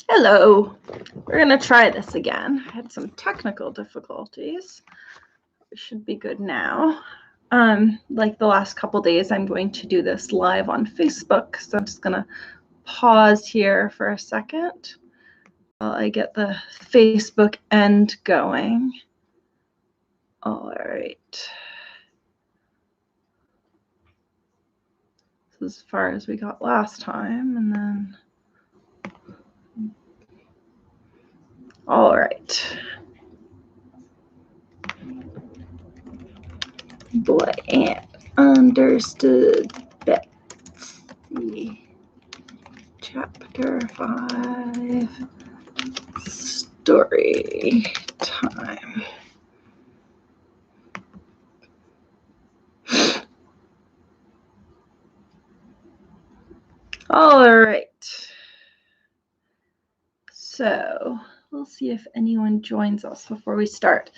Hello, we're going to try this again. I had some technical difficulties. We should be good now. Like the last couple days, I'm going to do this live on Facebook, so I'm just going to pause here for a second while I get the Facebook end going. All right. This is as far as we got last time, and then all right. Boy Ant understood Betsy. Chapter 5. Story time. All right. So we'll see if anyone joins us before we start.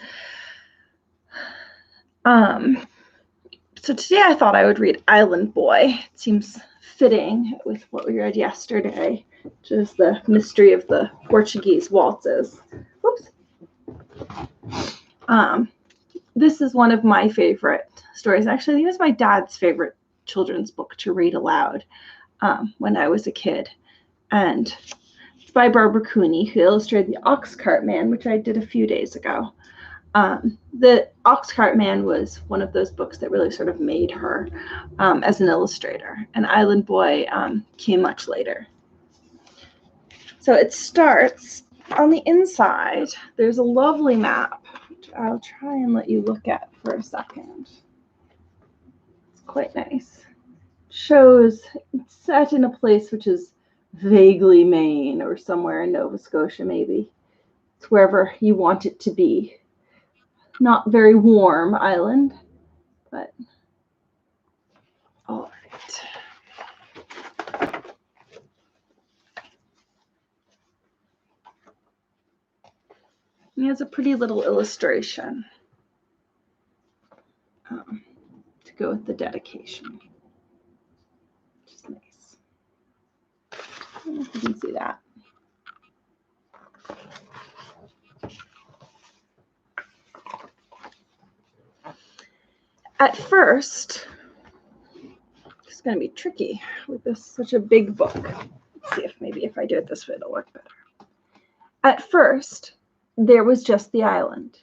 So today I thought I would read Island Boy. It seems fitting with what we read yesterday, which is the mystery of the Portuguese waltzes. Whoops. This is one of my favorite stories. Actually, it was my dad's favorite children's book to read aloud when I was a kid. And it's by Barbara Cooney, who illustrated The Oxcart Man, which I did a few days ago. The Oxcart Man was one of those books that really sort of made her as an illustrator. And Island Boy came much later. So it starts on the inside. There's a lovely map, which I'll try and let you look at for a second. It's quite nice. It shows it's set in a place which is vaguely Maine or somewhere in Nova Scotia, maybe. It's wherever you want it to be. Not very warm island, but all right. And he has a pretty little illustration to go with the dedication. Which is nice. I don't know if you can see that. At first, it's going to be tricky with this such a big book. Let's see if maybe if I do it this way, it'll work better. At first, there was just the island.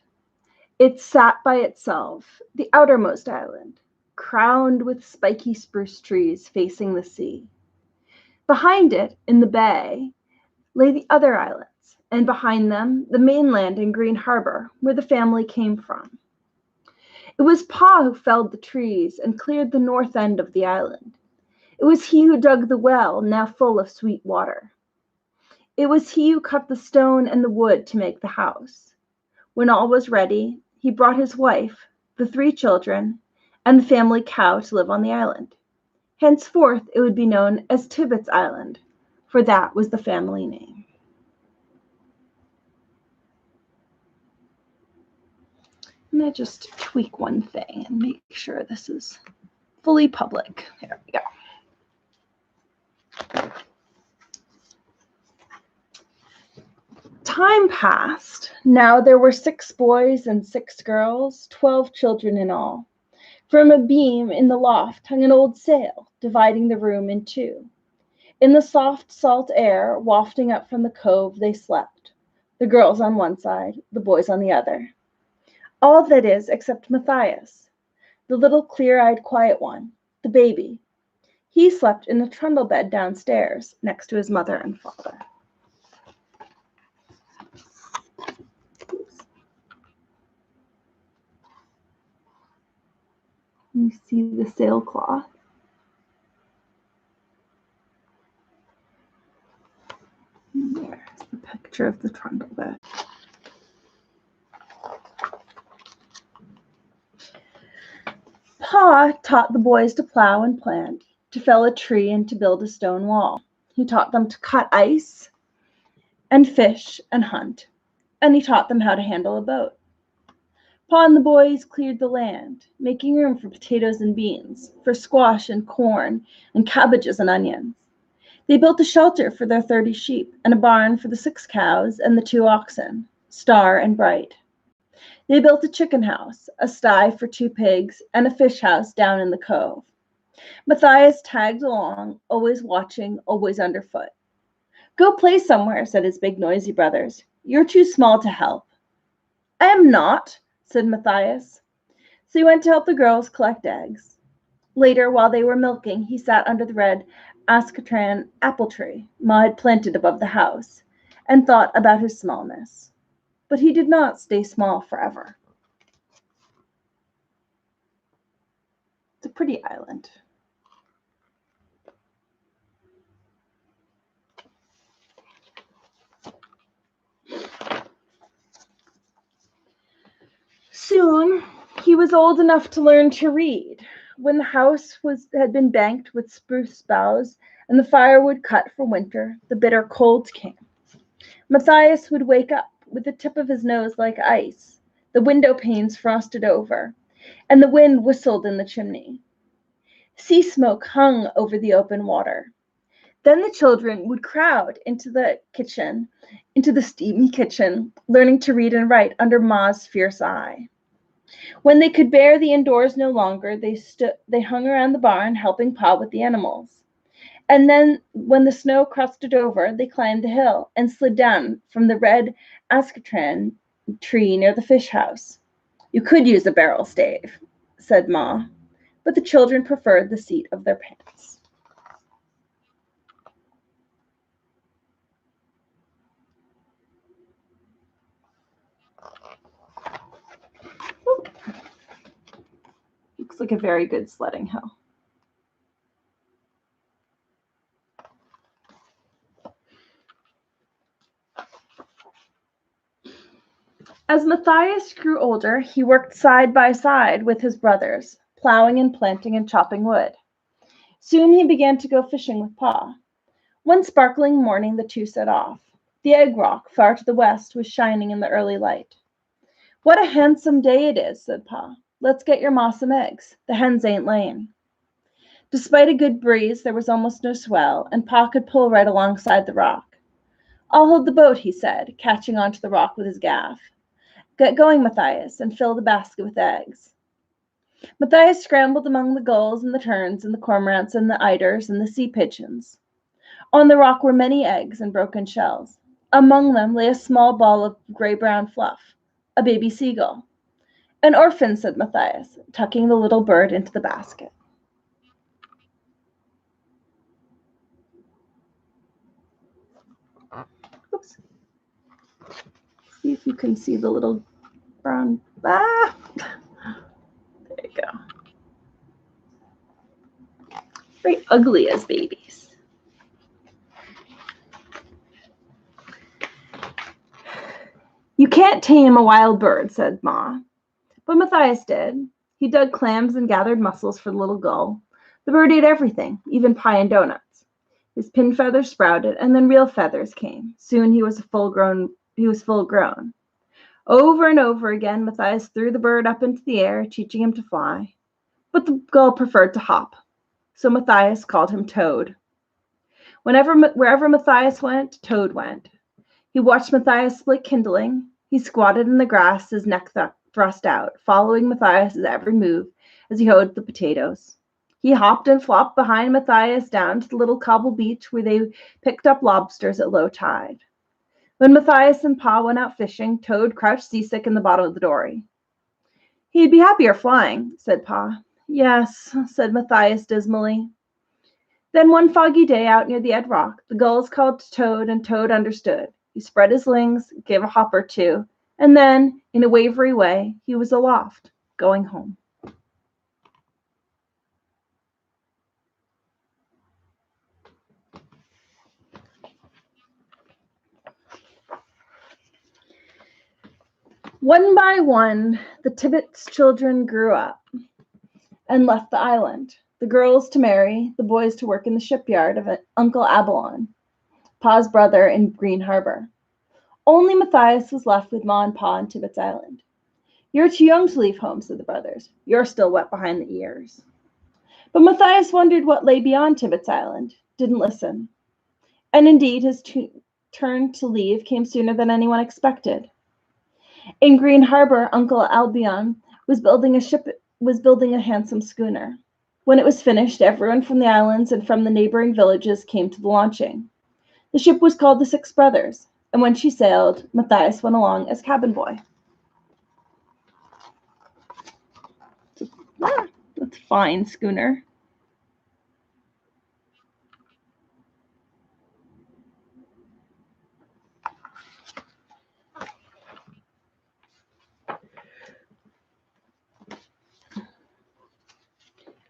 It sat by itself, the outermost island, crowned with spiky spruce trees facing the sea. Behind it, in the bay, lay the other islands, and behind them, the mainland and Green Harbor, where the family came from. It was Pa who felled the trees and cleared the north end of the island. It was he who dug the well, now full of sweet water. It was he who cut the stone and the wood to make the house. When all was ready, he brought his wife, the 3 children, and the family cow to live on the island. Henceforth, it would be known as Tibbet's Island, for that was the family name. I'm going to just tweak one thing and make sure this is fully public. There we go. Time passed. Now there were 6 boys and 6 girls, 12 children in all. From a beam in the loft hung an old sail, dividing the room in 2. In the soft, salt air wafting up from the cove, they slept. The girls on one side, the boys on the other. All that is, except Matthias, the little clear-eyed, quiet one, the baby. He slept in a trundle bed downstairs, next to his mother and father. You see the sailcloth. And there's the picture of the trundle bed. Pa taught the boys to plow and plant, to fell a tree and to build a stone wall. He taught them to cut ice and fish and hunt, and he taught them how to handle a boat. Pa and the boys cleared the land, making room for potatoes and beans, for squash and corn and cabbages and onions. They built a shelter for their 30 sheep and a barn for the 6 cows and the 2 oxen, Star and Bright. They built a chicken house, a sty for 2 pigs, and a fish house down in the cove. Matthias tagged along, always watching, always underfoot. Go play somewhere, said his big noisy brothers. You're too small to help. I am not, said Matthias. So he went to help the girls collect eggs. Later, while they were milking, he sat under the red Ascatran apple tree Ma had planted above the house and thought about his smallness. But he did not stay small forever. It's a pretty island. Soon, he was old enough to learn to read. When the house had been banked with spruce boughs and the firewood cut for winter, the bitter cold came. Matthias would wake up with the tip of his nose like ice, the window panes frosted over, and the wind whistled in the chimney. Sea smoke hung over the open water. Then the children would crowd into the steamy kitchen, learning to read and write under Ma's fierce eye. When they could bear the indoors no longer, they hung around the barn, helping Pa with the animals. And then, when the snow crusted over, they climbed the hill and slid down from the red Ascatran tree near the fish house. You could use a barrel stave, said Ma, but the children preferred the seat of their pants. Looks like a very good sledding hill. As Matthias grew older, he worked side by side with his brothers, plowing and planting and chopping wood. Soon he began to go fishing with Pa. One sparkling morning, the two set off. The egg rock, far to the west, was shining in the early light. What a handsome day it is, said Pa. Let's get your ma some eggs. The hens ain't laying. Despite a good breeze, there was almost no swell, and Pa could pull right alongside the rock. I'll hold the boat, he said, catching onto the rock with his gaff. Get going, Matthias, and fill the basket with eggs. Matthias scrambled among the gulls and the terns and the cormorants and the eiders and the sea pigeons. On the rock were many eggs and broken shells. Among them lay a small ball of gray-brown fluff, a baby seagull. An orphan, said Matthias, tucking the little bird into the basket. Oops. See if you can see the little brown. There you go. Very ugly as babies. You can't tame a wild bird, said Ma. But Matthias did. He dug clams and gathered mussels for the little gull. The bird ate everything, even pie and donuts. His pin feathers sprouted, and then real feathers came. Soon he was full grown. Over and over again, Matthias threw the bird up into the air, teaching him to fly. But the gull preferred to hop, so Matthias called him Toad. Wherever Matthias went, Toad went. He watched Matthias split kindling. He squatted in the grass, his neck thrust out, following Matthias's every move as he hoed the potatoes. He hopped and flopped behind Matthias down to the little cobble beach where they picked up lobsters at low tide. When Matthias and Pa went out fishing, Toad crouched seasick in the bottom of the dory. He'd be happier flying, said Pa. Yes, said Matthias dismally. Then one foggy day out near the Ed Rock, the gulls called to Toad, and Toad understood. He spread his wings, gave a hop or two, and then, in a wavery way, he was aloft, going home. One by one, the Tibbets children grew up and left the island, the girls to marry, the boys to work in the shipyard of Uncle Abalon, Pa's brother in Green Harbor. Only Matthias was left with Ma and Pa on Tibbets Island. You're too young to leave home, said the brothers. You're still wet behind the ears. But Matthias wondered what lay beyond Tibbets Island, didn't listen. And indeed, his turn to leave came sooner than anyone expected. In Green Harbor, Uncle Albion was building a handsome schooner. When it was finished, everyone from the islands and from the neighboring villages came to the launching. The ship was called the Six Brothers, and when she sailed, Matthias went along as cabin boy. That's a fine schooner.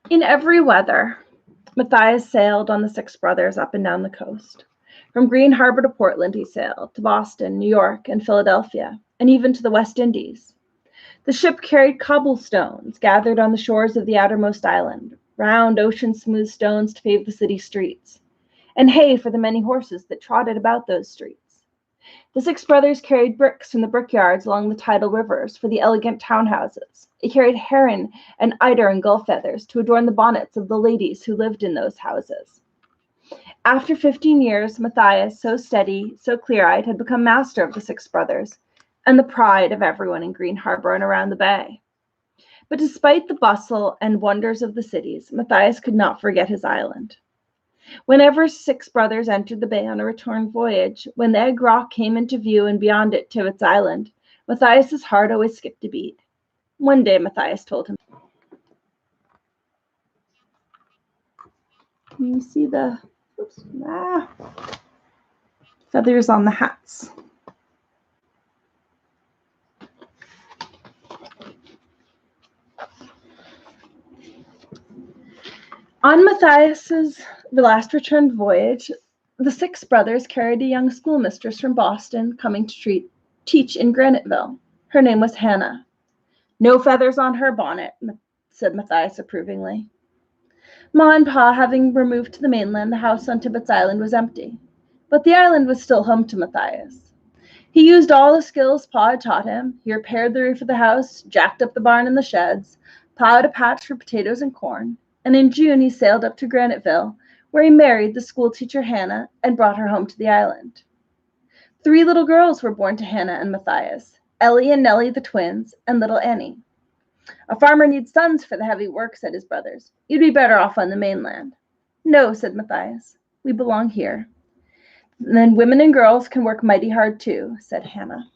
In every weather, Matthias sailed on the Six Brothers up and down the coast. From Green Harbor to Portland he sailed, to Boston, New York, and Philadelphia, and even to the West Indies. The ship carried cobblestones gathered on the shores of the outermost island, round ocean-smooth stones to pave the city streets, and hay for the many horses that trotted about those streets. The Six Brothers carried bricks from the brickyards along the tidal rivers for the elegant townhouses. It carried heron and eider and gull feathers to adorn the bonnets of the ladies who lived in those houses. After 15 years, Matthias, so steady, so clear-eyed, had become master of the Six Brothers, and the pride of everyone in Green Harbor and around the bay. But despite the bustle and wonders of the cities, Matthias could not forget his island. Whenever Six Brothers entered the bay on a return voyage, when the Egg Rock came into view and beyond it to its island, Matthias's heart always skipped a beat. One day, Matthias told him, "Can you see the feathers on the hats?" On Matthias's last returned voyage, the Six Brothers carried a young schoolmistress from Boston coming to teach in Graniteville. Her name was Hannah. "No feathers on her bonnet," said Matthias approvingly. Ma and Pa having removed to the mainland, the house on Tibbetts Island was empty. But the island was still home to Matthias. He used all the skills Pa had taught him. He repaired the roof of the house, jacked up the barn and the sheds, plowed a patch for potatoes and corn, and in June he sailed up to Graniteville, where he married the schoolteacher Hannah and brought her home to the island. 3 little girls were born to Hannah and Matthias, Ellie and Nellie the twins, and little Annie. "A farmer needs sons for the heavy work," said his brothers. "You'd be better off on the mainland." "No," said Matthias. "We belong here." "And then women and girls can work mighty hard too," said Hannah.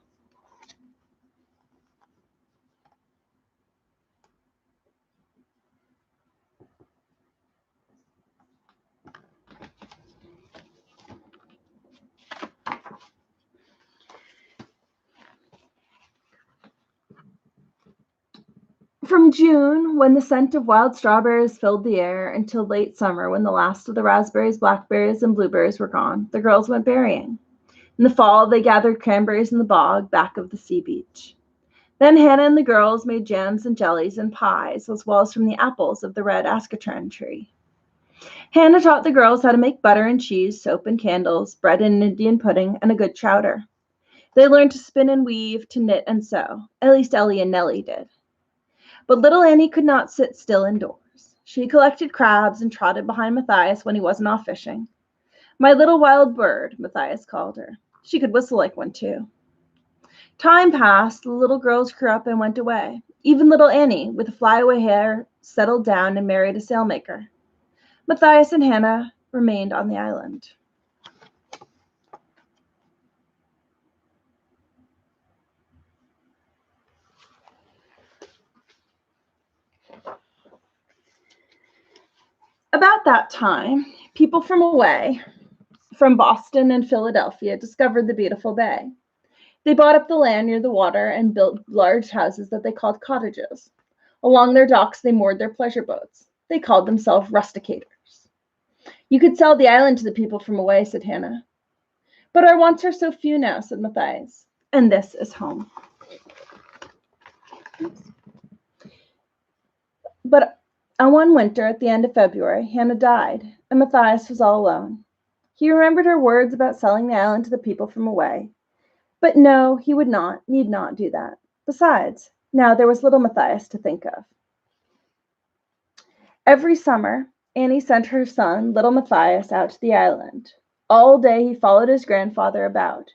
From June, when the scent of wild strawberries filled the air, until late summer, when the last of the raspberries, blackberries, and blueberries were gone, the girls went berrying. In the fall, they gathered cranberries in the bog back of the sea beach. Then Hannah and the girls made jams and jellies and pies, as well as from the apples of the red ascatron tree. Hannah taught the girls how to make butter and cheese, soap and candles, bread and Indian pudding, and a good chowder. They learned to spin and weave, to knit and sew. At least Ellie and Nellie did. But little Annie could not sit still indoors. She collected crabs and trotted behind Matthias when he wasn't off fishing. "My little wild bird," Matthias called her. She could whistle like one, too. Time passed, the little girls grew up and went away. Even little Annie, with flyaway hair, settled down and married a sailmaker. Matthias and Hannah remained on the island. About that time, people from away, from Boston and Philadelphia, discovered the beautiful bay. They bought up the land near the water and built large houses that they called cottages. Along their docks, they moored their pleasure boats. They called themselves rusticators. "You could sell the island to the people from away," said Hannah. "But our wants are so few now," said Matthias. "And this is home." But one winter, at the end of February, Hannah died, and Matthias was all alone. He remembered her words about selling the island to the people from away. But no, he need not do that. Besides, now there was little Matthias to think of. Every summer, Annie sent her son, little Matthias, out to the island. All day he followed his grandfather about,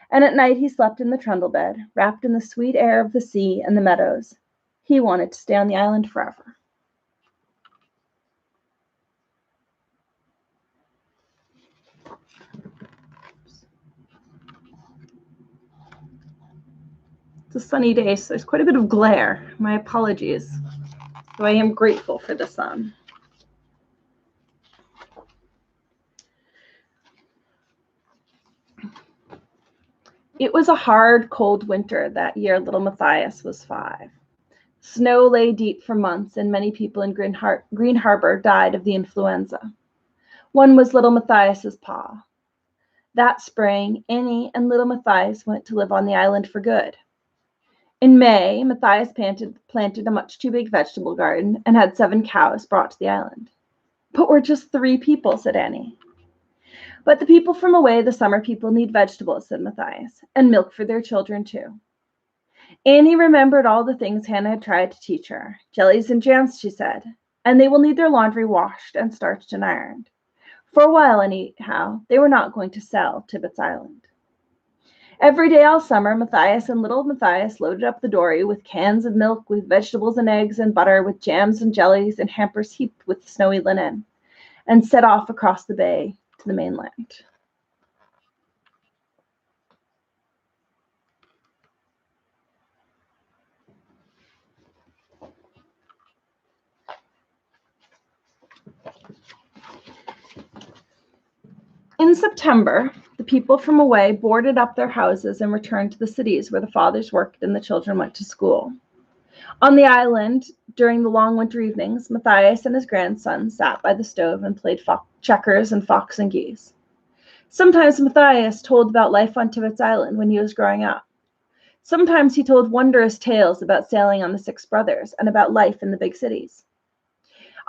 and at night he slept in the trundle bed, wrapped in the sweet air of the sea and the meadows. He wanted to stay on the island forever. It's a sunny day, so there's quite a bit of glare. My apologies, though I am grateful for the sun. It was a hard, cold winter that year little Matthias was 5. Snow lay deep for months, and many people in Green Harbor died of the influenza. One was little Matthias's pa. That spring, Annie and little Matthias went to live on the island for good. In May, Matthias planted a much too big vegetable garden and had 7 cows brought to the island. But we're just 3 people, said Annie. But the people from away, the summer people, need vegetables, said Matthias, and milk for their children too. Annie remembered all the things Hannah had tried to teach her. Jellies and jams, she said, and they will need their laundry washed and starched and ironed. For a while, anyhow, they were not going to sell Tibbetts Island. Every day all summer, Matthias and little Matthias loaded up the dory with cans of milk, with vegetables and eggs and butter, with jams and jellies and hampers heaped with snowy linen, and set off across the bay to the mainland. In September, the people from away boarded up their houses and returned to the cities where the fathers worked and the children went to school. On the island, during the long winter evenings, Matthias and his grandson sat by the stove and played checkers and fox and geese. Sometimes Matthias told about life on Tibbetts Island when he was growing up. Sometimes he told wondrous tales about sailing on the 6 brothers and about life in the big cities.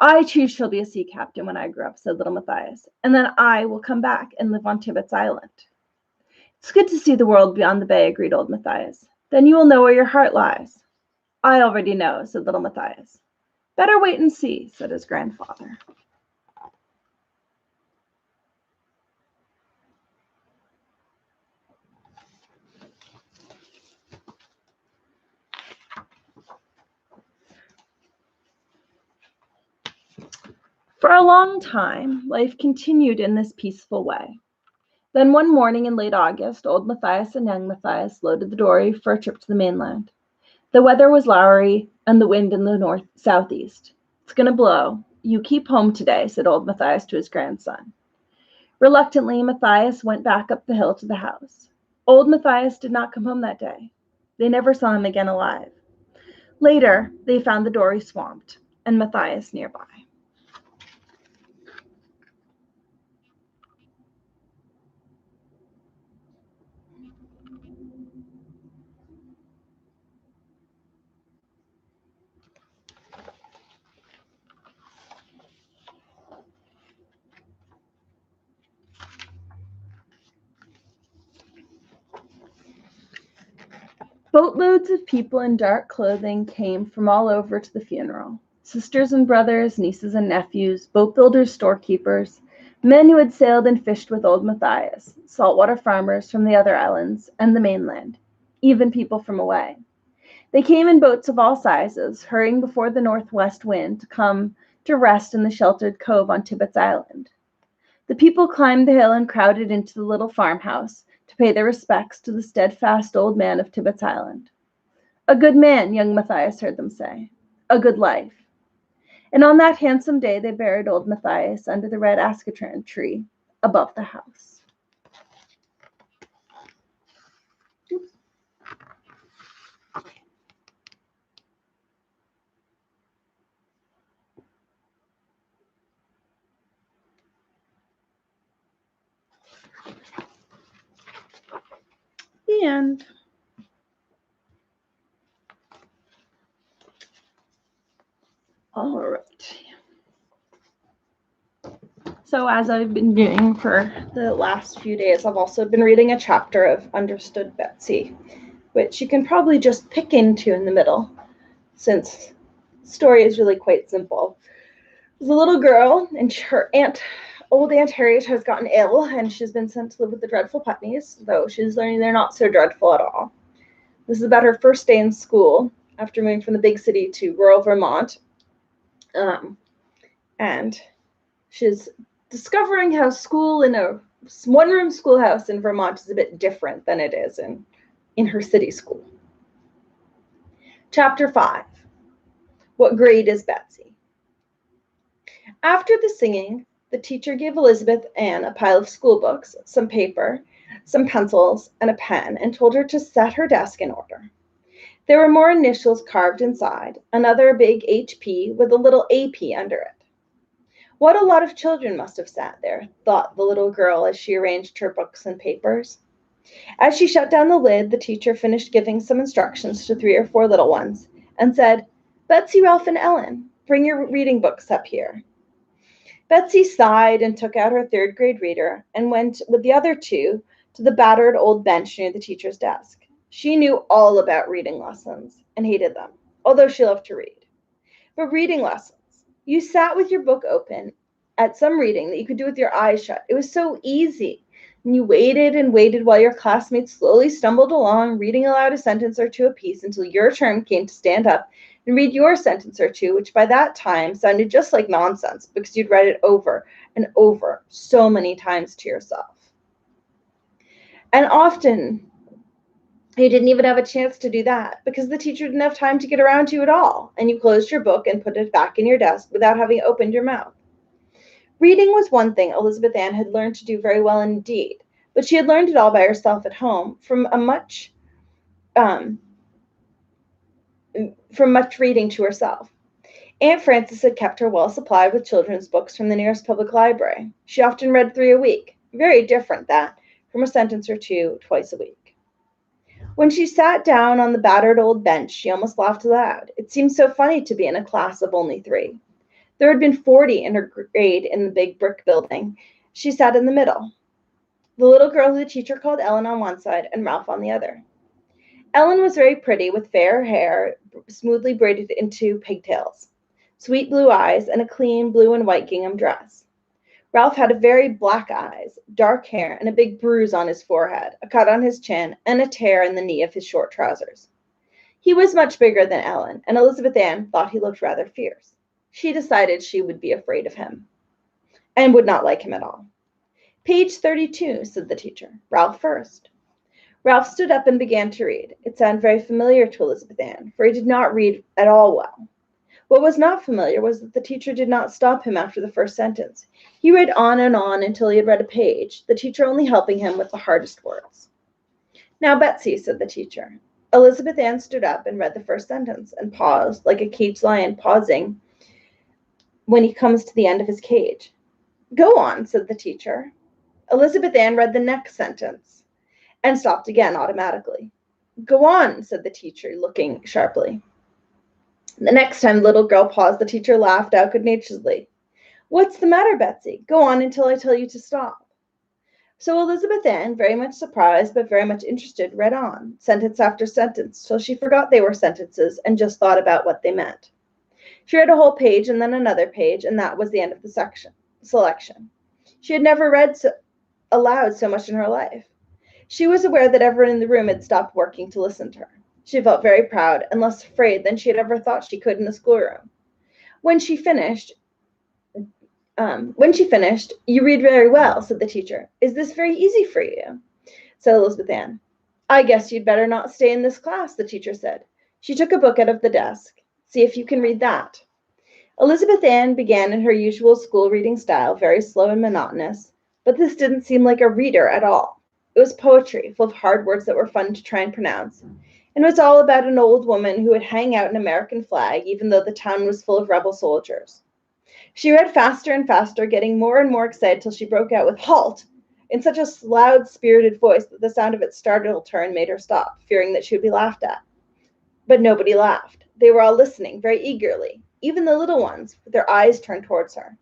I too shall be a sea captain when I grow up, said little Matthias, and then I will come back and live on Tibbetts Island. It's good to see the world beyond the bay, agreed old Matthias. Then you will know where your heart lies. I already know, said little Matthias. Better wait and see, said his grandfather. For a long time, life continued in this peaceful way. Then one morning in late August, old Matthias and young Matthias loaded the dory for a trip to the mainland. The weather was lowery and the wind in the southeast. It's going to blow. You keep home today, said old Matthias to his grandson. Reluctantly, Matthias went back up the hill to the house. Old Matthias did not come home that day. They never saw him again alive. Later, they found the dory swamped and Matthias nearby. Boatloads of people in dark clothing came from all over to the funeral. Sisters and brothers, nieces and nephews, boat builders, storekeepers, men who had sailed and fished with old Matthias, saltwater farmers from the other islands and the mainland, even people from away. They came in boats of all sizes, hurrying before the northwest wind to come to rest in the sheltered cove on Tibbetts Island. The people climbed the hill and crowded into the little farmhouse to pay their respects to the steadfast old man of Tibbetts Island. A good man, young Matthias heard them say. A good life. And on that handsome day, they buried old Matthias under the red ascatron tree above the house. Oops. The end. All right. So as I've been doing for the last few days, I've also been reading a chapter of Understood Betsy, which you can probably just pick into in the middle, since the story is really quite simple. There's a little girl, and her aunt Old Aunt Harriet has gotten ill, and she's been sent to live with the dreadful Putneys, though she's learning they're not so dreadful at all. This is about her first day in school after moving from the big city to rural Vermont. And she's discovering how school in a one-room schoolhouse in Vermont is a bit different than it is in her city school. Chapter 5. What grade is Betsy? After the singing, the teacher gave Elizabeth Ann a pile of school books, some paper, some pencils, and a pen, and told her to set her desk in order. There were more initials carved inside, another big HP with a little AP under it. What a lot of children must have sat there, thought the little girl as she arranged her books and papers. As she shut down the lid, the teacher finished giving some instructions to 3 or 4 little ones and said, "Betsy, Ralph, and Ellen, bring your reading books up here." Betsy sighed and took out her 3rd grade reader and went with the other 2 to the battered old bench near the teacher's desk. She knew all about reading lessons and hated them, although she loved to read. But reading lessons, you sat with your book open at some reading that you could do with your eyes shut. It was so easy. And you waited and waited while your classmates slowly stumbled along, reading aloud a sentence or 2 apiece until your turn came to stand up and read your sentence or 2, which by that time sounded just like nonsense because you'd read it over and over so many times to yourself. And often you didn't even have a chance to do that because the teacher didn't have time to get around to you at all, and you closed your book and put it back in your desk without having opened your mouth. Reading was one thing Elizabeth Ann had learned to do very well indeed, but she had learned it all by herself at home from much reading to herself. Aunt Frances had kept her well supplied with children's books from the nearest public library. She often read 3 a week. Very different, that, from a sentence or 2 twice a week. When she sat down on the battered old bench, she almost laughed aloud. It seemed so funny to be in a class of only 3. There had been 40 in her grade in the big brick building. She sat in the middle. The little girl who the teacher called Ellen on one side and Ralph on the other. Ellen was very pretty, with fair hair smoothly braided into pigtails, sweet blue eyes, and a clean blue and white gingham dress. Ralph had very black eyes, dark hair, and a big bruise on his forehead, a cut on his chin, and a tear in the knee of his short trousers. He was much bigger than Ellen, and Elizabeth Ann thought he looked rather fierce. She decided she would be afraid of him and would not like him at all. "Page 32, said the teacher. "Ralph first." Ralph stood up and began to read. It sounded very familiar to Elizabeth Ann, for he did not read at all well. What was not familiar was that the teacher did not stop him after the first sentence. He read on and on until he had read a page, the teacher only helping him with the hardest words. "Now, Betsy," said the teacher. Elizabeth Ann stood up and read the first sentence and paused, like a caged lion pausing when he comes to the end of his cage. "Go on," said the teacher. Elizabeth Ann read the next sentence and stopped again automatically. "Go on," said the teacher, looking sharply. The next time the little girl paused, the teacher laughed out good-naturedly. "What's the matter, Betsy? Go on until I tell you to stop." So Elizabeth Ann, very much surprised but very much interested, read on, sentence after sentence, till she forgot they were sentences and just thought about what they meant. She read a whole page and then another page, and that was the end of the selection. She had never read aloud so much in her life. She was aware that everyone in the room had stopped working to listen to her. She felt very proud and less afraid than she had ever thought she could in the schoolroom. When she finished, "You read very well," said the teacher. "Is this very easy for you?" said Elizabeth Ann. "I guess you'd better not stay in this class," the teacher said. She took a book out of the desk. "See if you can read that." Elizabeth Ann began in her usual school reading style, very slow and monotonous, but this didn't seem like a reader at all. It was poetry, full of hard words that were fun to try and pronounce, and it was all about an old woman who would hang out an American flag even though the town was full of rebel soldiers. She read faster and faster, getting more and more excited till she broke out with "Halt!" in such a loud, spirited voice that the sound of it startled her and made her stop, fearing that she would be laughed at. But nobody laughed. They were all listening very eagerly, even the little ones, with their eyes turned towards her.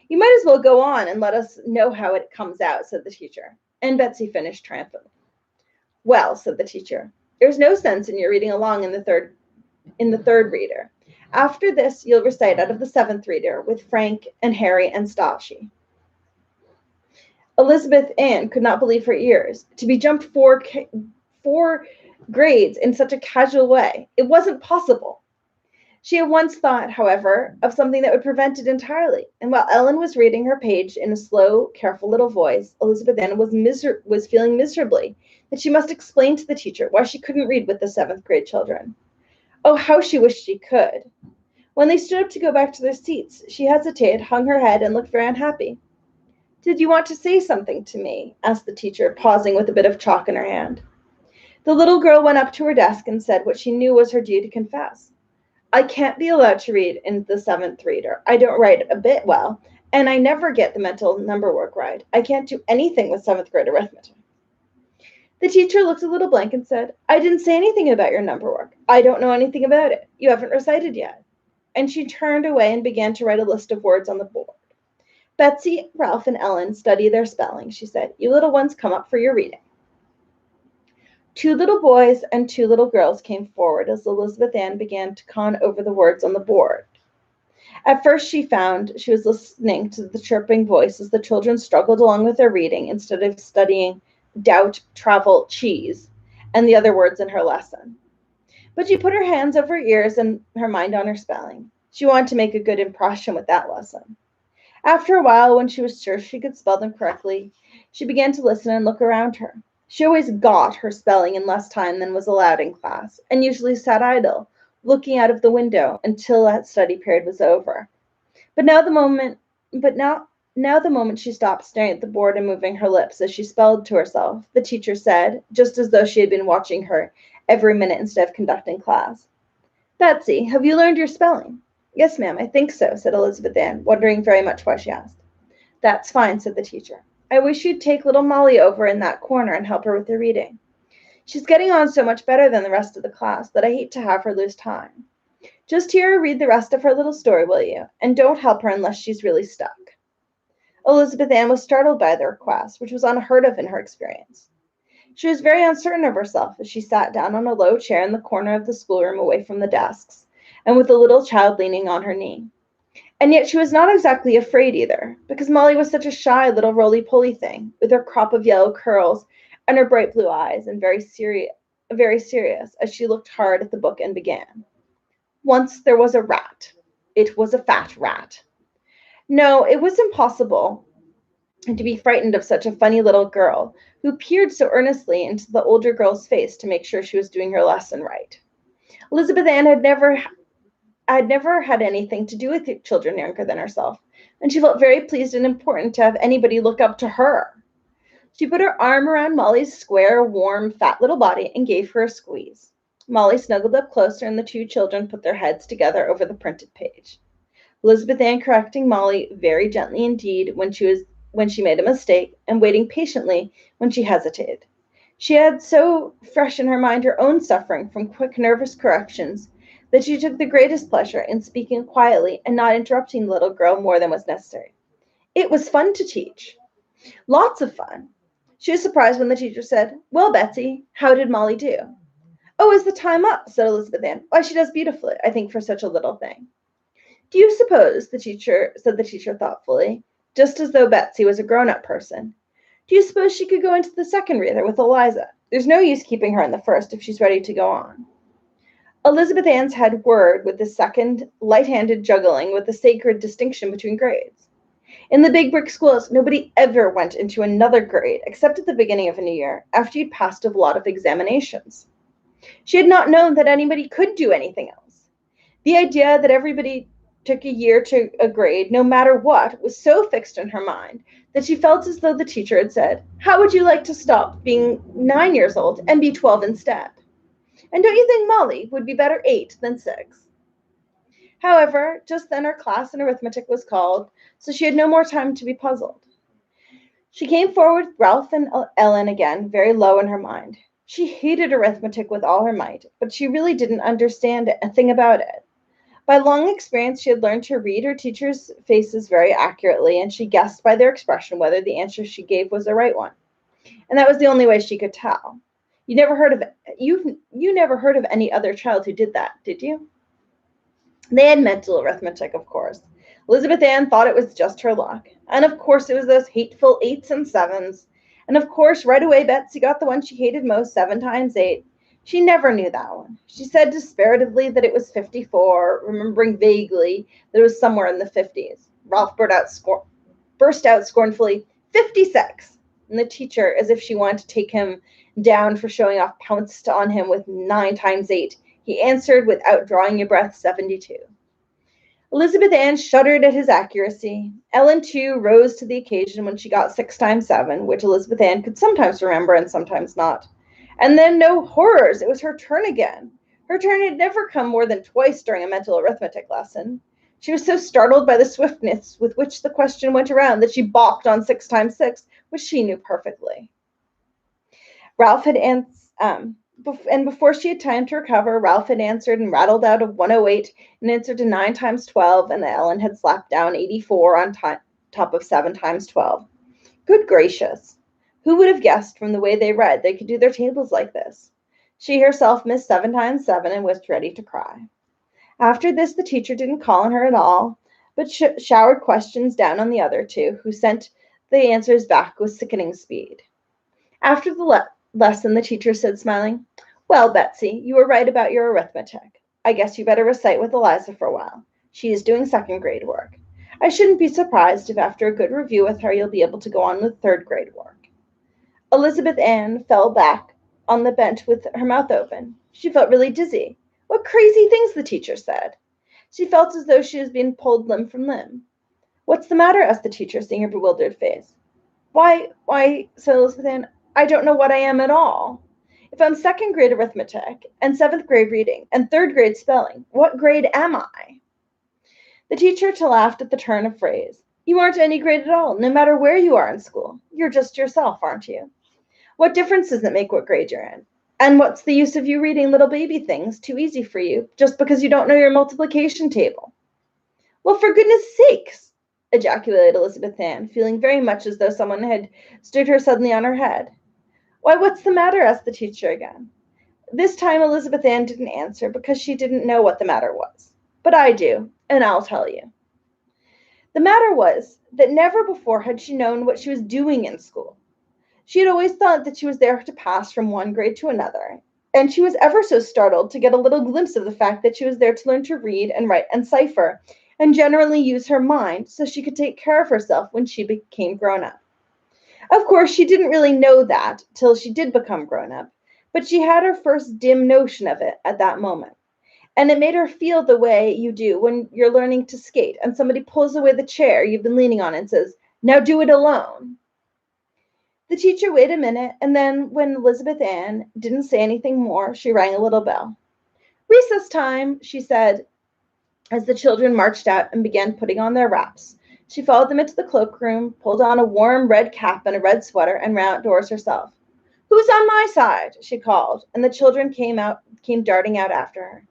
"You might as well go on and let us know how it comes out," said the teacher, and Betsy finished triumphantly. "Well," said the teacher, "there's no sense in your reading along in the third reader. After this, you'll recite out of the 7th reader with Frank and Harry and Stashy." Elizabeth Ann could not believe her ears. To be jumped four grades in such a casual way. It wasn't possible. She had once thought, however, of something that would prevent it entirely, and while Ellen was reading her page in a slow, careful little voice, Elizabeth Ann was feeling miserably that she must explain to the teacher why she couldn't read with the 7th-grade children. Oh, how she wished she could. When they stood up to go back to their seats, she hesitated, hung her head, and looked very unhappy. "Did you want to say something to me?" asked the teacher, pausing with a bit of chalk in her hand. The little girl went up to her desk and said what she knew was her due to confess. "I can't be allowed to read in the 7th reader. I don't write a bit well, and I never get the mental number work right. I can't do anything with 7th-grade arithmetic." The teacher looked a little blank and said, "I didn't say anything about your number work. I don't know anything about it. You haven't recited yet." And she turned away and began to write a list of words on the board. "Betsy, Ralph, and Ellen study their spelling," she said. "You little ones come up for your reading." 2 little boys and 2 little girls came forward as Elizabeth Ann began to con over the words on the board. At first she found she was listening to the chirping voice as the children struggled along with their reading instead of studying doubt, travel, cheese, and the other words in her lesson. But she put her hands over her ears and her mind on her spelling. She wanted to make a good impression with that lesson. After a while, when she was sure she could spell them correctly, she began to listen and look around her. She always got her spelling in less time than was allowed in class, and usually sat idle, looking out of the window until that study period was over. But now the moment she stopped staring at the board and moving her lips as she spelled to herself, the teacher said, just as though she had been watching her every minute instead of conducting class, "Betsy, have you learned your spelling?" "Yes, ma'am, I think so," said Elizabeth Ann, wondering very much why she asked. "That's fine," said the teacher. "I wish you'd take little Molly over in that corner and help her with her reading. She's getting on so much better than the rest of the class that I hate to have her lose time. Just hear her read the rest of her little story, will you? And don't help her unless she's really stuck." Elizabeth Ann was startled by the request, which was unheard of in her experience. She was very uncertain of herself as she sat down on a low chair in the corner of the schoolroom away from the desks, and with the little child leaning on her knee. And yet she was not exactly afraid either, because Molly was such a shy little roly-poly thing, with her crop of yellow curls and her bright blue eyes, and very serious as she looked hard at the book and began. "Once there was a rat. It was a fat rat." No, it was impossible to be frightened of such a funny little girl, who peered so earnestly into the older girl's face to make sure she was doing her lesson right. Elizabeth Ann had never had anything to do with children younger than herself, and she felt very pleased and important to have anybody look up to her. She put her arm around Molly's square, warm, fat little body and gave her a squeeze. Molly snuggled up closer, and the 2 children put their heads together over the printed page. Elizabeth Ann correcting Molly very gently indeed when she made a mistake, and waiting patiently when she hesitated. She had so fresh in her mind her own suffering from quick nervous corrections that she took the greatest pleasure in speaking quietly and not interrupting the little girl more than was necessary. It was fun to teach. Lots of fun. She was surprised when the teacher said, "Well, Betsy, how did Molly do?" "Oh, is the time up?" said Elizabeth Ann. "Why, she does beautifully, I think, for such a little thing." "Do you suppose," said the teacher thoughtfully, just as though Betsy was a grown-up person, "do you suppose she could go into the 2nd reader with Eliza? There's no use keeping her in the 1st if she's ready to go on." Elizabeth Ann's head whirred with the second light-handed juggling with the sacred distinction between grades. In the big brick schools, nobody ever went into another grade except at the beginning of a new year, after you'd passed a lot of examinations. She had not known that anybody could do anything else. The idea that everybody took a year to a grade, no matter what, was so fixed in her mind that she felt as though the teacher had said, "How would you like to stop being 9 years old and be 12 instead? And don't you think Molly would be better 8 than 6? However, just then her class in arithmetic was called, so she had no more time to be puzzled. She came forward with Ralph and Ellen again, very low in her mind. She hated arithmetic with all her might, but she really didn't understand a thing about it. By long experience, she had learned to read her teachers' faces very accurately, and she guessed by their expression whether the answer she gave was the right one. And that was the only way she could tell. You never heard of any other child who did that, did you? They had mental arithmetic, of course. Elizabeth Ann thought it was just her luck. And of course it was those hateful 8s and 7s. And of course right away Betsy got the one she hated most, 7 times 8. She never knew that one. She said dispiritedly that it was 54, remembering vaguely that it was somewhere in the 50s. Ralph burst out scornfully, 56! And the teacher, as if she wanted to take him down for showing off, pounced on him with 9 times 8. He answered without drawing a breath, 72. Elizabeth Ann shuddered at his accuracy. Ellen, too, rose to the occasion when she got 6 times 7, which Elizabeth Ann could sometimes remember and sometimes not. And then, no horrors, it was her turn again. Her turn had never come more than twice during a mental arithmetic lesson. She was so startled by the swiftness with which the question went around that she balked on 6 times 6, which she knew perfectly. Ralph had answered. And before she had time to recover, Ralph had answered and rattled out of 108 in answer to 9 times 12, and Ellen had slapped down 84 on top of 7 times 12. Good gracious! Who would have guessed from the way they read they could do their tables like this? She herself missed 7 times 7 and was ready to cry. After this, the teacher didn't call on her at all, but showered questions down on the other two, who sent the answers back with sickening speed. After the lesson, the teacher said, smiling, "Well, Betsy, you were right about your arithmetic. I guess you better recite with Eliza for a while. She is doing 2nd grade work. I shouldn't be surprised if after a good review with her you'll be able to go on with 3rd grade work." Elizabeth Ann fell back on the bench with her mouth open. She felt really dizzy. What crazy things the teacher said. She felt as though she was being pulled limb from limb. "What's the matter?" asked the teacher, seeing her bewildered face. Why, said Elizabeth Ann, "I don't know what I am at all. If I'm 2nd grade arithmetic and 7th grade reading and 3rd grade spelling, what grade am I?" The teacher laughed at the turn of phrase. "You aren't any grade at all, no matter where you are in school. You're just yourself, aren't you? What difference does it make what grade you're in? And what's the use of you reading little baby things too easy for you just because you don't know your multiplication table?" "Well, for goodness sakes!" ejaculated Elizabeth Ann, feeling very much as though someone had stood her suddenly on her head. "Why, what's the matter?" asked the teacher again. This time Elizabeth Ann didn't answer because she didn't know what the matter was. But I do, and I'll tell you. The matter was that never before had she known what she was doing in school. She had always thought that she was there to pass from one grade to another, and she was ever so startled to get a little glimpse of the fact that she was there to learn to read and write and cipher, and generally use her mind so she could take care of herself when she became grown up. Of course, she didn't really know that till she did become grown up, but she had her first dim notion of it at that moment. And it made her feel the way you do when you're learning to skate and somebody pulls away the chair you've been leaning on and says, "Now do it alone." The teacher waited a minute, and then when Elizabeth Ann didn't say anything more, she rang a little bell. "Recess time," she said, as the children marched out and began putting on their wraps. She followed them into the cloakroom, pulled on a warm red cap and a red sweater, and ran outdoors herself. "Who's on my side?" she called, and the children came darting out after her.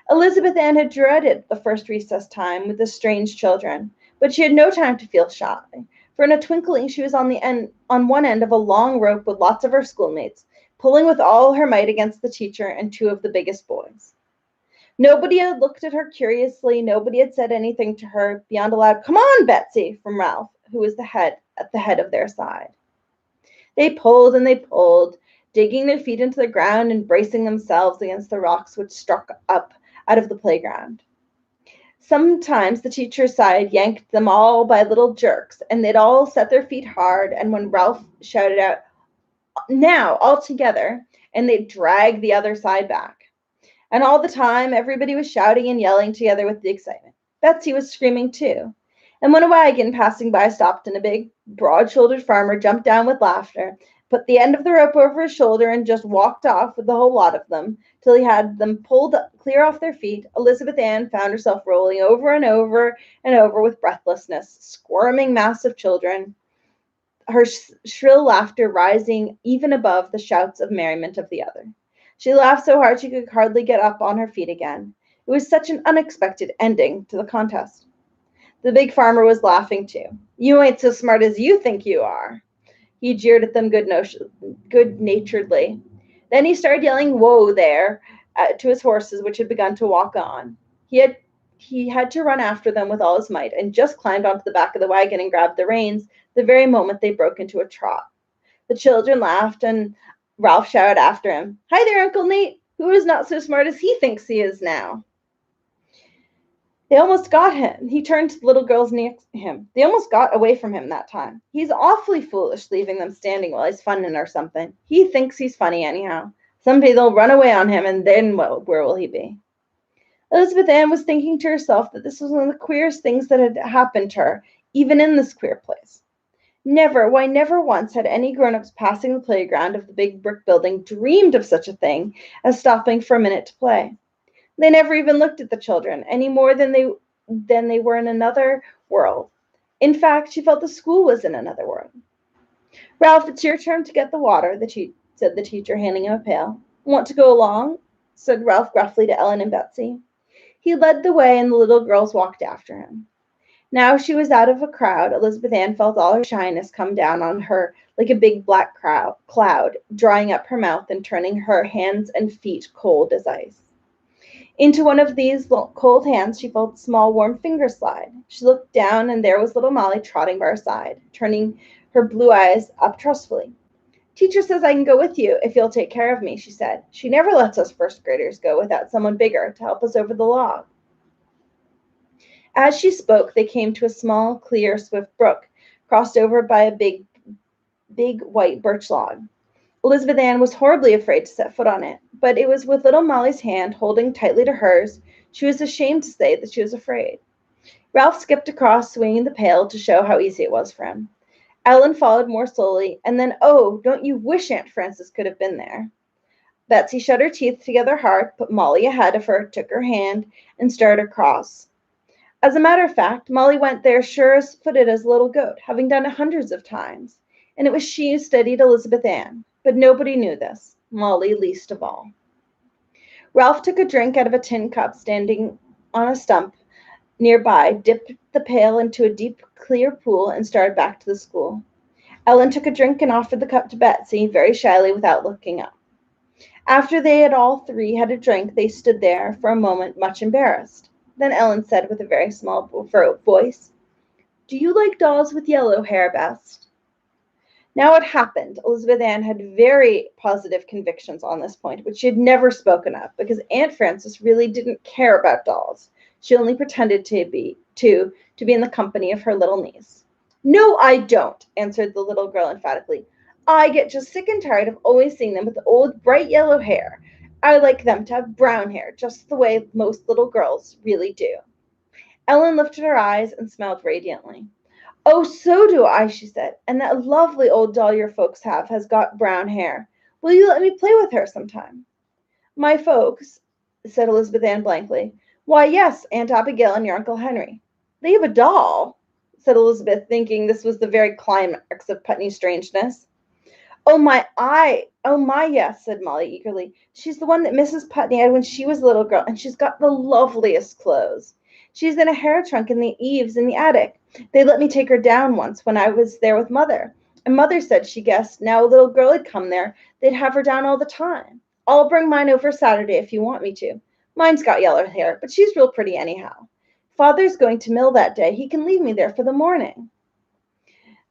Elizabeth Ann had dreaded the first recess time with the strange children, but she had no time to feel shy, for in a twinkling she was on one end of a long rope with lots of her schoolmates, pulling with all her might against the teacher and 2 of the biggest boys. Nobody had looked at her curiously. Nobody had said anything to her beyond a loud, "Come on, Betsy," from Ralph, who was at the head of their side. They pulled and they pulled, digging their feet into the ground and bracing themselves against the rocks which struck up out of the playground. Sometimes the teacher's side yanked them all by little jerks, and they'd all set their feet hard, and when Ralph shouted out, "Now, all together," and they'd drag the other side back. And all the time, everybody was shouting and yelling together with the excitement. Betsy was screaming too. And when a wagon passing by stopped and a big, broad-shouldered farmer jumped down with laughter, put the end of the rope over his shoulder, and just walked off with the whole lot of them, till he had them pulled clear off their feet, Elizabeth Ann found herself rolling over and over and over with breathlessness, squirming mass of children, her shrill laughter rising even above the shouts of merriment of the other. She laughed so hard she could hardly get up on her feet again. It was such an unexpected ending to the contest. The big farmer was laughing too. "You ain't so smart as you think you are." He jeered at them good-naturedly. Then he started yelling, "Whoa there," to his horses, which had begun to walk on. He had he had to run after them with all his might and just climbed onto the back of the wagon and grabbed the reins the very moment they broke into a trot. The children laughed, and Ralph shouted after him, "Hi there, Uncle Nate! Who is not so smart as he thinks he is now?" They almost got him. He turned to the little girls next to him. They almost got away from him that time. He's awfully foolish leaving them standing while he's funning or something. He thinks he's funny anyhow. Someday they'll run away on him, and then where will he be? Elizabeth Ann was thinking to herself that this was one of the queerest things that had happened to her, even in this queer place. Never once had any grown-ups passing the playground of the big brick building dreamed of such a thing as stopping for a minute to play. They never even looked at the children, any more than they were in another world. In fact, she felt the school was in another world. "Ralph, it's your turn to get the water," said the teacher, handing him a pail. "Want to go along?" said Ralph gruffly to Ellen and Betsy. He led the way, and the little girls walked after him. Now she was out of a crowd. Elizabeth Ann felt all her shyness come down on her like a big black cloud, drying up her mouth and turning her hands and feet cold as ice. Into one of these cold hands she felt a small warm finger slide. She looked down, and there was little Molly trotting by her side, turning her blue eyes up trustfully. "Teacher says I can go with you if you'll take care of me," she said. "She never lets us first graders go without someone bigger to help us over the log." As she spoke, they came to a small, clear, swift brook, crossed over by a big white birch log. Elizabeth Ann was horribly afraid to set foot on it, but it was with little Molly's hand holding tightly to hers. She was ashamed to say that she was afraid. Ralph skipped across, swinging the pail to show how easy it was for him. Ellen followed more slowly, and then, oh, don't you wish Aunt Frances could have been there? Betsy shut her teeth together hard, put Molly ahead of her, took her hand, and started across. As a matter of fact, Molly went there sure-footed as a little goat, having done it hundreds of times, and it was she who steadied Elizabeth Ann. But nobody knew this, Molly least of all. Ralph took a drink out of a tin cup standing on a stump nearby, dipped the pail into a deep, clear pool, and started back to the school. Ellen took a drink and offered the cup to Betsy, very shyly, without looking up. After they had all three had a drink, they stood there for a moment, much embarrassed. Then Ellen said with a very small voice, "Do you like dolls with yellow hair best?" Now it happened. Elizabeth Ann had very positive convictions on this point, which she had never spoken of, because Aunt Frances really didn't care about dolls. She only pretended to be in the company of her little niece. "No, I don't," answered the little girl emphatically. "I get just sick and tired of always seeing them with old bright yellow hair. I like them to have brown hair, just the way most little girls really do." Ellen lifted her eyes and smiled radiantly. "Oh, so do I," she said. "And that lovely old doll your folks have has got brown hair. Will you let me play with her sometime?" "My folks?" said Elizabeth Ann blankly. "Why, yes, Aunt Abigail and your Uncle Henry." "They have a doll?" said Elizabeth, thinking this was the very climax of Putney's strangeness. Oh my, yes," said Molly eagerly. "She's the one that Mrs. Putney had when she was a little girl, and she's got the loveliest clothes. She's in a hair trunk in the eaves in the attic. They let me take her down once when I was there with Mother, and Mother said she guessed now a little girl had come there, they'd have her down all the time. I'll bring mine over Saturday if you want me to. Mine's got yellow hair, but she's real pretty anyhow. Father's going to mill that day. He can leave me there for the morning."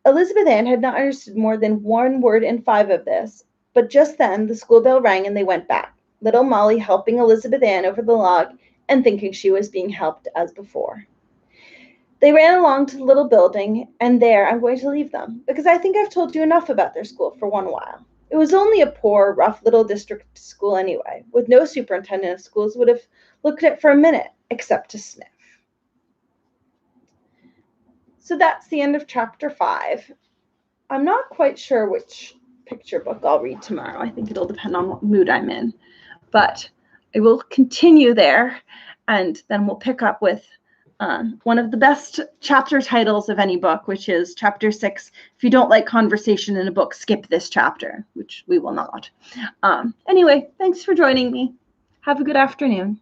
Elizabeth Ann had not understood more than 1 word in 5 of this, but just then the school bell rang and they went back, little Molly helping Elizabeth Ann over the log and thinking she was being helped as before. They ran along to the little building, and there I'm going to leave them, because I think I've told you enough about their school for one while. It was only a poor, rough little district school anyway, with no superintendent of schools would have looked at it for a minute, except to sniff. So that's the end of chapter 5. I'm not quite sure which picture book I'll read tomorrow. I think it'll depend on what mood I'm in. But I will continue there, and then we'll pick up with one of the best chapter titles of any book, which is chapter 6. If you don't like conversation in a book, skip this chapter, which we will not. Anyway, thanks for joining me. Have a good afternoon.